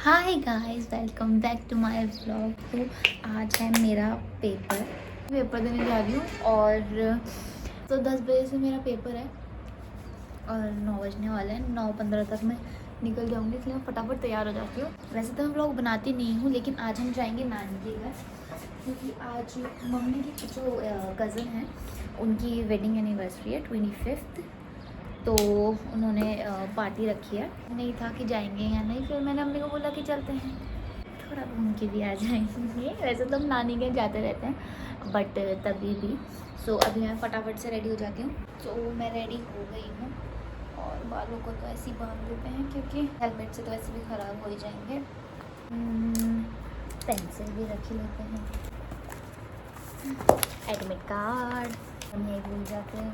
Hi guys, welcome back to my vlog. तो आज है मेरा पेपर देने जा रही हूँ और तो 10 बजे से मेरा पेपर है और 9 बजने वाले हैं। 9:15 तक मैं निकल जाऊँगी, इसलिए मैं फटाफट तैयार हो जाती हूँ। वैसे तो मैं व्लॉग बनाती नहीं हूँ, लेकिन आज हम जाएंगे नानी के घर, क्योंकि आज मम्मी की जो कज़न है उनकी वेडिंग एनिवर्सरी है 25th। तो उन्होंने पार्टी रखी है। नहीं था कि जाएंगे या नहीं, फिर मैंने मम्मी को बोला कि चलते हैं, थोड़ा घूम के भी आ जाएंगे। वैसे तो हम नानी के जाते रहते हैं, बट तभी भी अभी मैं फटाफट से रेडी हो जाती हूँ। तो मैं रेडी हो गई हूँ और बालों को तो ऐसे ही बांध देते हैं, क्योंकि हेलमेट से तो वैसे भी ख़राब हो ही जाएंगे। पेंसिल भी रख ही लेते हैं, एडमिट कार्ड हम यही भूल जाते हैं,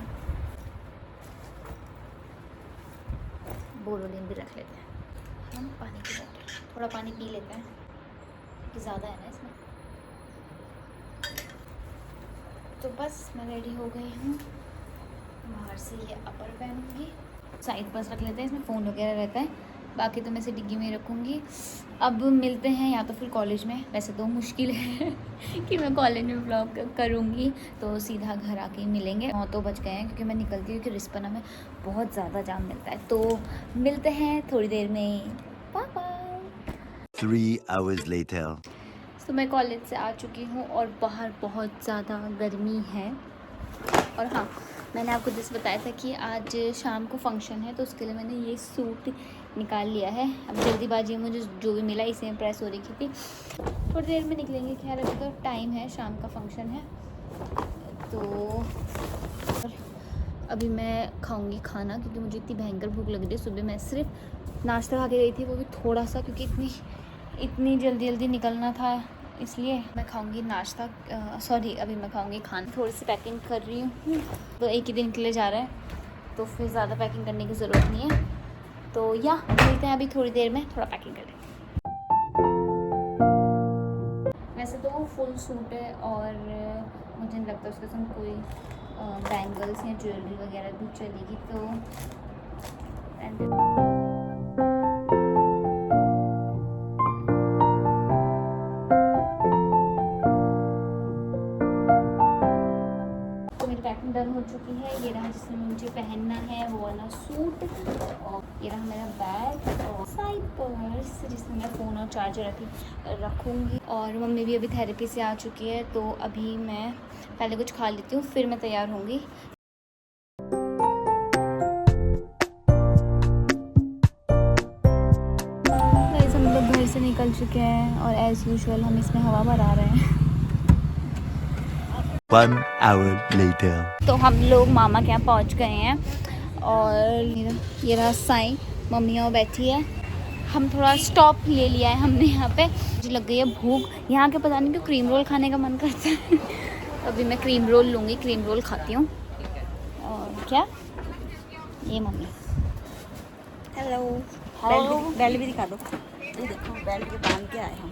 बोरोलिन भी रख लेते हैं। हम पानी की बोतल, थोड़ा पानी पी लेते हैं कि ज़्यादा है ना इसमें। तो बस मैं रेडी हो गई हूँ। बाहर से ये अपर पहनूँगी, साइड पर्स रख लेते हैं, इसमें फ़ोन वगैरह रहता है, बाकी तो मैं इसे डिग्गी में रखूँगी। अब मिलते हैं या तो फिर कॉलेज में। वैसे तो मुश्किल है कि मैं कॉलेज में व्लॉग करूँगी, तो सीधा घर आके ही मिलेंगे। 9 तो बज गए हैं, क्योंकि मैं निकलती हूँ कि रिस्पना में बहुत ज़्यादा जाम मिलता है। तो मिलते हैं थोड़ी देर में, बाय बाय। 3 hours later. तो मैं कॉलेज से आ चुकी हूँ और बाहर बहुत ज़्यादा गर्मी है। और हाँ, मैंने आपको जैसे बताया था कि आज शाम को फंक्शन है, तो उसके लिए मैंने ये सूट निकाल लिया है। अब जल्दीबाजी में मुझे जो भी मिला इसी में प्रेस हो रही थी। थोड़ी देर में निकलेंगे, खैर अभी तो टाइम है, शाम का फंक्शन है। तो अभी मैं खाऊंगी खाना, क्योंकि मुझे इतनी भयंकर भूख लग रही है। सुबह मैं सिर्फ नाश्ता खा के गई थी, वो भी थोड़ा सा, क्योंकि इतनी जल्दी निकलना था, इसलिए मैं खाऊंगी नाश्ता। अभी मैं खाऊंगी खाना। थोड़ी सी पैकिंग कर रही हूँ, तो एक ही दिन के लिए जा रहा है, तो फिर ज़्यादा पैकिंग करने की ज़रूरत नहीं है। तो मिलते हैं अभी थोड़ी देर में, थोड़ा पैकिंग करें। वैसे तो वो फुल सूट है और मुझे नहीं लगता उसके संग कोई बैंगल्स या ज्वेलरी वगैरह भी चलेगी। तो पैकिंग डन हो चुकी है। ये रहा जिसमें मुझे पहनना है वो वाला सूट, और ये रहा मेरा बैग और साइड पर्स जिसमें मैं फ़ोन और चार्जर रखूँगी। और मम्मी भी अभी थेरेपी से आ चुकी है, तो अभी मैं पहले कुछ खा लेती हूँ, फिर मैं तैयार होंगी। गाइस, हम लोग घर से निकल चुके हैं और एज़ यूजुअल हम इसमें हवा भरा रहे हैं। 1 hour later. तो हम लोग मामा के यहाँ पहुँच गए हैं और ये रहा साईं, मम्मी यहाँ बैठी है। हम थोड़ा स्टॉप ले लिया है हमने यहाँ पे। मुझे लग गई है भूख, यहाँ के पता नहीं क्यों क्रीम रोल खाने का मन करता है। अभी मैं क्रीम रोल लूँगी, क्रीम रोल खाती हूँ। और क्या ये मम्मी, हेलो बेल्ट भी दिखा दो। ये देखो बेल्ट के बांध के आए हम।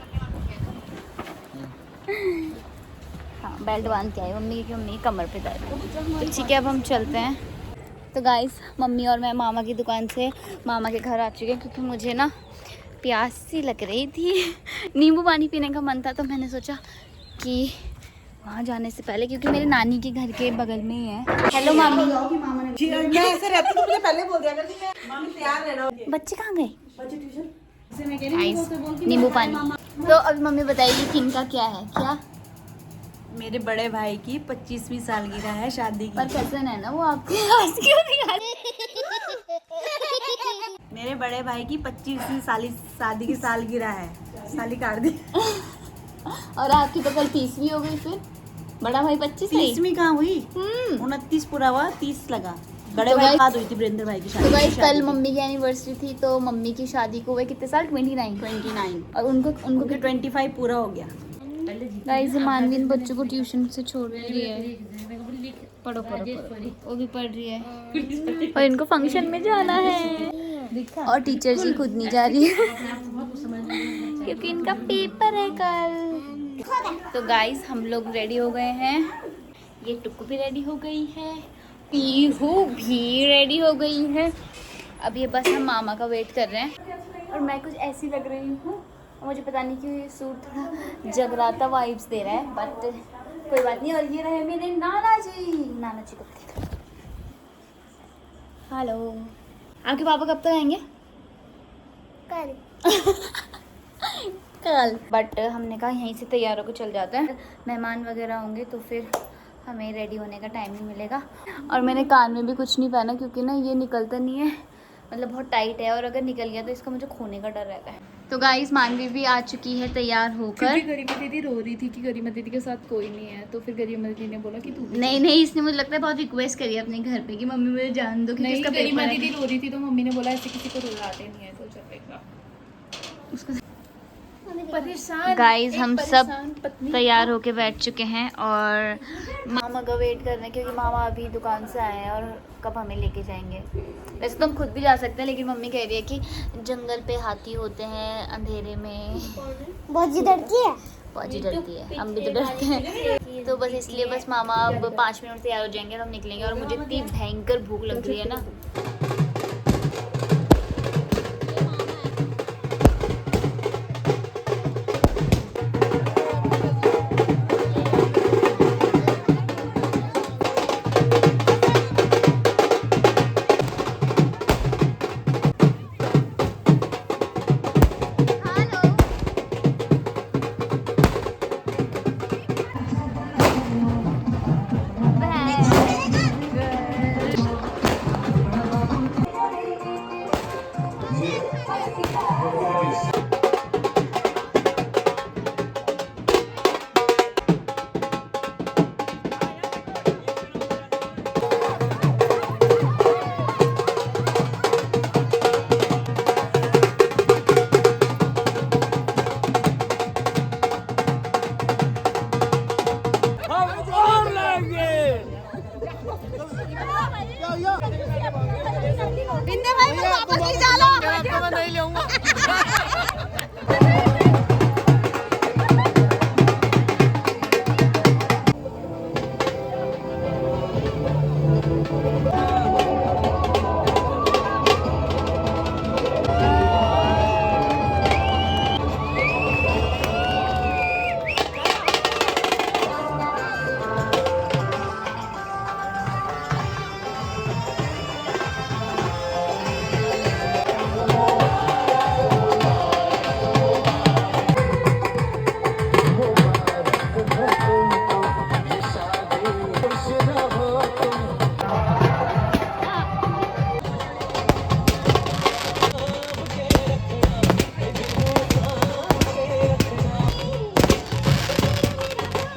हाँ, बेल्ट बांध के आई मम्मी की, मम्मी कमर पे दर्द। तो ठीक है, अब हम चलते हैं। तो गाइस, मम्मी और मैं मामा की दुकान से मामा के घर आ चुके हैं, क्योंकि मुझे ना प्यास सी लग रही थी। नींबू पानी पीने का मन था, तो मैंने सोचा कि वहाँ जाने से पहले, क्योंकि मेरे नानी के घर के बगल में ही है। हेलो मामी। मैं ऐसे रहती तो मुझे पहले बोल दिया करती, मैं मामी तैयार रहना। बच्चे कहाँ गए? बच्चे ट्यूशन से मैं कह रही हूं नींबू पानी। तो अभी मम्मी बताइए कि इनका क्या है। क्या? मेरे बड़े भाई की 25वीं सालगिरह है शादी की। पर कज़न है ना वो, आपके पास क्यों नहीं आ रही? मेरे बड़े भाई की 25वीं शादी की सालगिरह है। साली काट दी। और आपकी तो कल 30वीं हो गई। फिर बड़ा भाई 25 नहीं? 30वीं कहाँ हुई? 29 पूरा हुआ, 30 लगा। बड़े तो भाई भाई बाद हुई थी वीरेंद्र भाई की शादी। तो भाई कल मम्मी की एनिवर्सरी थी, तो मम्मी की शादी को हुए कितने साल? 29। और उनको क्योंकि 25 पूरा हो गया। गाइस, मानवी इन बच्चों को ट्यूशन से छोड़ रही है। पढ़ो, वो भी पढ़ रही है और इनको फंक्शन में जाना है, और टीचर जी खुद नहीं जा रही है क्योंकि इनका पेपर है कल। तो गाइस, हम लोग रेडी हो गए हैं। ये टुक्कू भी रेडी हो गई है, पीहू भी रेडी हो गई है। अब ये बस हम मामा का वेट कर रहे हैं। और मैं कुछ ऐसी लग रही हूँ और मुझे पता नहीं क्यों ये सूट थोड़ा जगराता वाइब्स दे रहा है, बट कोई बात नहीं। और ये रहे मेरे नाना जी को देख। हेलो, आपके पापा कब तक आएंगे? कल। कल। बट हमने कहा यहीं से तैयार होकर चल जाते हैं, मेहमान वगैरह होंगे तो फिर हमें रेडी होने का टाइम ही मिलेगा। और मैंने कान में भी कुछ नहीं पहना क्योंकि ना ये निकलता नहीं है, मतलब बहुत टाइट है और अगर निकल गया तो इसका मुझे खोने का डर रहता है। तो गाइस मानवी भी आ चुकी है तैयार होकर। गरिमा दीदी रो रही थी कि गरिमा दीदी के साथ कोई नहीं है, तो फिर गरिमा दीदी ने बोला कि तू नहीं, इसने मुझे लगता है बहुत रिक्वेस्ट करी है अपने घर पे कि मम्मी मुझे जान दो क्योंकि इसका गरिमा पेपर है। दीदी रो रही थी तो मम्मी ने बोला ऐसे किसी को रुलाते नहीं है, तो चलेगा उसको। परेशान गाइस हम सब पत्नी तैयार होके बैठ चुके हैं और मामा का वेट कर रहे हैं क्योंकि मामा अभी दुकान से आए हैं और कब हमें लेके जाएंगे। वैसे तो हम खुद भी जा सकते हैं लेकिन मम्मी कह रही है कि जंगल पे हाथी होते हैं अंधेरे में, बहुत जी डरती है। बहुत ही डरती है, हम भी तो डरते हैं। तो बस इसलिए बस मामा अब 5 मिनट तैयार हो जाएंगे और हम निकलेंगे। और मुझे इतनी भयंकर भूख लग रही है ना।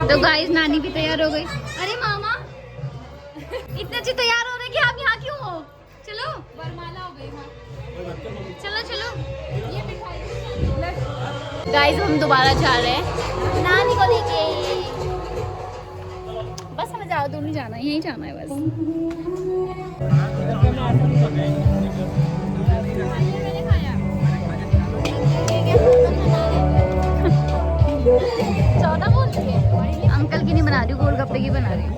तो गाइस नानी भी तैयार हो गई। अरे मामा इतने अच्छे तैयार हो रहे कि आप यहाँ क्यों हो? चलो वरमाला हो गई। चलो गाइस हम दोबारा जा रहे हैं नानी को लेके। बस हमें ज्यादा दूर नहीं जाना, यहीं जाना है बस। चौदह बोल रही है अंकल की नहीं बना रही हूँ, गोलगप्पे की बना रही हूँ।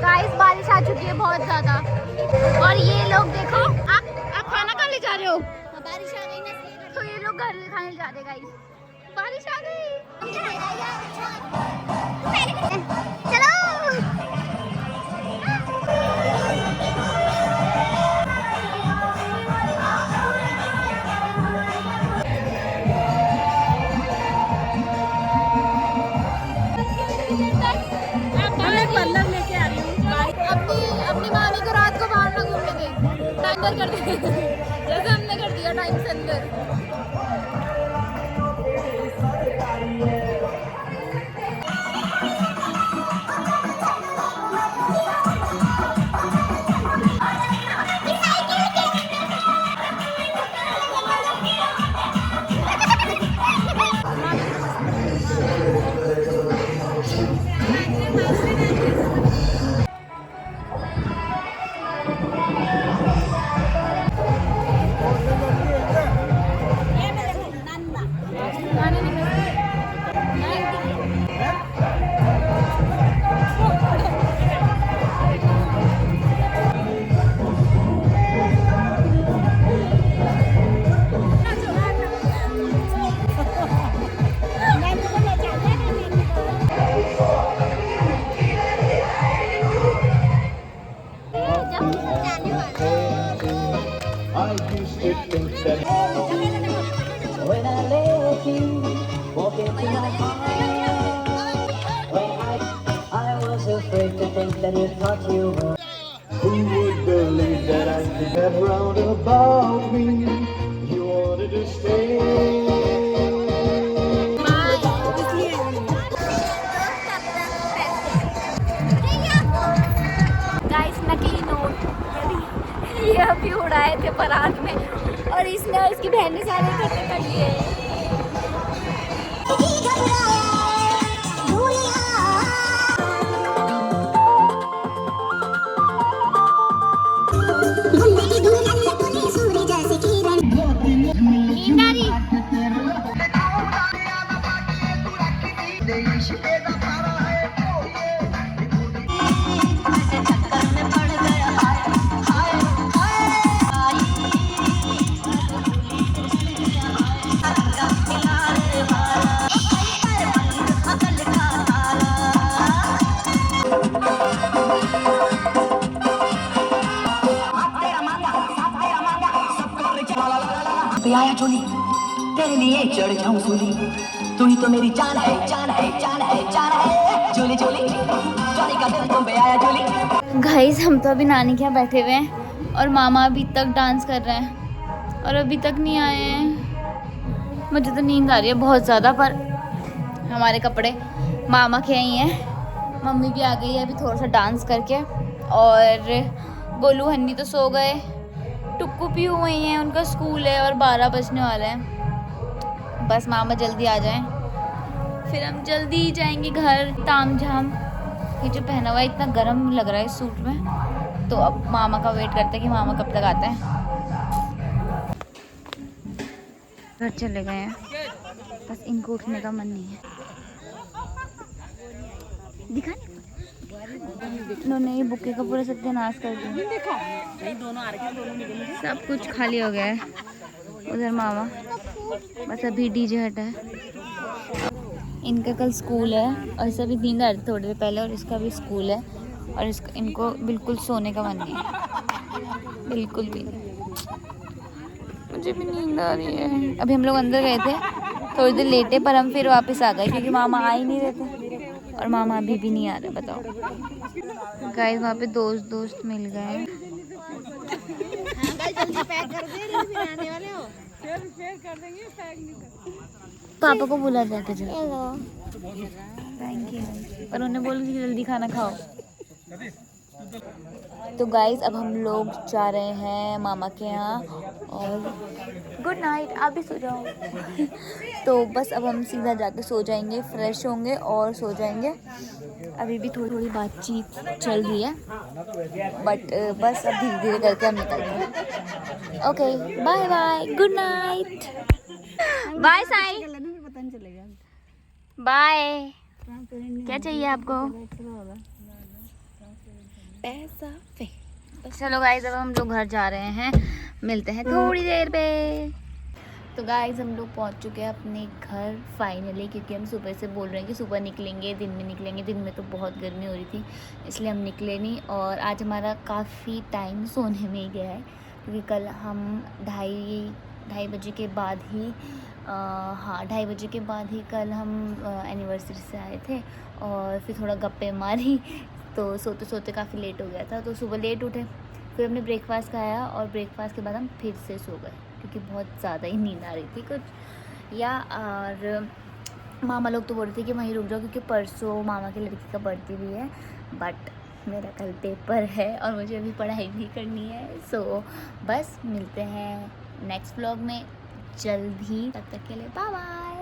गाइस बारिश आ चुकी है बहुत ज्यादा और ये लोग देखो। आप खाना कहाँ ले जा रहे हो? बारिश आ गई ना तो ये लोग घर खाने जा रहे। गाइस बारिश आ गई। चलो लेके आ रही हूँ अपनी मामी को रात को बाहर ना घूमने दें, टाइम कर दे जैसे हमने कर दिया टाइम से अंदर। afraid to think that it thought you were. Who would believe that I could get round about me? You wanted to stay. Guys नकली नोट ये अभी उड़ाए थे बारात में और इसने और इसकी बहन ने सारे इकट्ठे कर लिए। आया चोली तेरे लिए चढ़ जाऊं सूली तू ही तो मेरी जान है जान है जान है जान है चोली चोली चोली का दिल तुम पे आया चोली। गाइस हम तो अभी नानी के यहाँ बैठे हुए हैं और मामा अभी तक डांस कर रहे हैं और अभी तक नहीं आए हैं। मुझे तो नींद आ रही है बहुत ज़्यादा पर हमारे कपड़े मामा के ही हैं। मम्मी भी आ गई है अभी थोड़ा सा डांस करके और गोलू हन्नी तो सो गए। टुक्कू भी हुई हैं उनका स्कूल है और 12 बजने वाले हैं। बस मामा जल्दी आ जाएं फिर हम जल्दी ही जाएंगे घर ताम झाम। ये जो पहना हुआ है इतना गर्म लग रहा है इस सूट में तो अब मामा का वेट करते हैं कि मामा कब तक आते हैं। घर चले गए हैं बस इनको उठने का मन नहीं है। दिखा नहीं बुके का पूरा सत्यानाश कर दिया। सब कुछ खाली हो गया है। उधर मामा बस अभी डीजे हटा है। इनका कल स्कूल है और इसे भी नींद आ रही थोड़ी देर पहले और इसका भी स्कूल है और इनको बिल्कुल सोने का मन नहीं है बिल्कुल भी नहीं। मुझे भी नींद आ रही है। अभी हम लोग अंदर गए थे थोड़ी देर लेटे पर हम फिर वापस आ गए क्योंकि मामा आ ही नहीं रहे थे और मामा अभी भी नहीं आ रहे। बताओ गाइस वहाँ पे दोस्त मिल गए। पापा को बुला जाते चलो। थैंक यू पर उन्हें बोल कि जल्दी खाना खाओ। तो गाइस अब हम लोग जा रहे हैं मामा के यहाँ और गुड नाइट आप भी सो जाओ। तो बस अब हम सीधा जाके सो जाएंगे फ्रेश होंगे और सो जाएंगे। अभी भी थोड़ी बातचीत चल रही है बट बस अब धीरे धीरे करके हम निकलते हैं। Okay bye bye good night bye साई बाय। क्या चाहिए आपको? पैसा पे। चलो गाइस अब हम लोग घर जा रहे हैं मिलते हैं थोड़ी देर पे। तो गाइस हम लोग पहुंच चुके हैं अपने घर फाइनली क्योंकि हम सुबह से बोल रहे हैं कि सुबह निकलेंगे दिन में निकलेंगे। दिन में तो बहुत गर्मी हो रही थी इसलिए हम निकले नहीं और आज हमारा काफ़ी टाइम सोने में ही गया है क्योंकि कल हम ढाई बजे के बाद ही 2:30 बजे के बाद ही कल हम एनिवर्सरी से आए थे और फिर थोड़ा गप्पे मारी तो सोते सोते काफ़ी लेट हो गया था। तो सुबह लेट उठे फिर हमने ब्रेकफास्ट खाया और ब्रेकफास्ट के बाद हम फिर से सो गए क्योंकि बहुत ज़्यादा ही नींद आ रही थी कुछ या। और मामा लोग तो बोल रहे थे कि वहीं रुक जाओ क्योंकि परसों मामा की लड़की का बर्थडे भी है बट मेरा कल पेपर है और मुझे अभी पढ़ाई भी करनी है। सो बस मिलते हैं नेक्स्ट व्लॉग में जल्द ही। तब तक के लिए बाय बाय।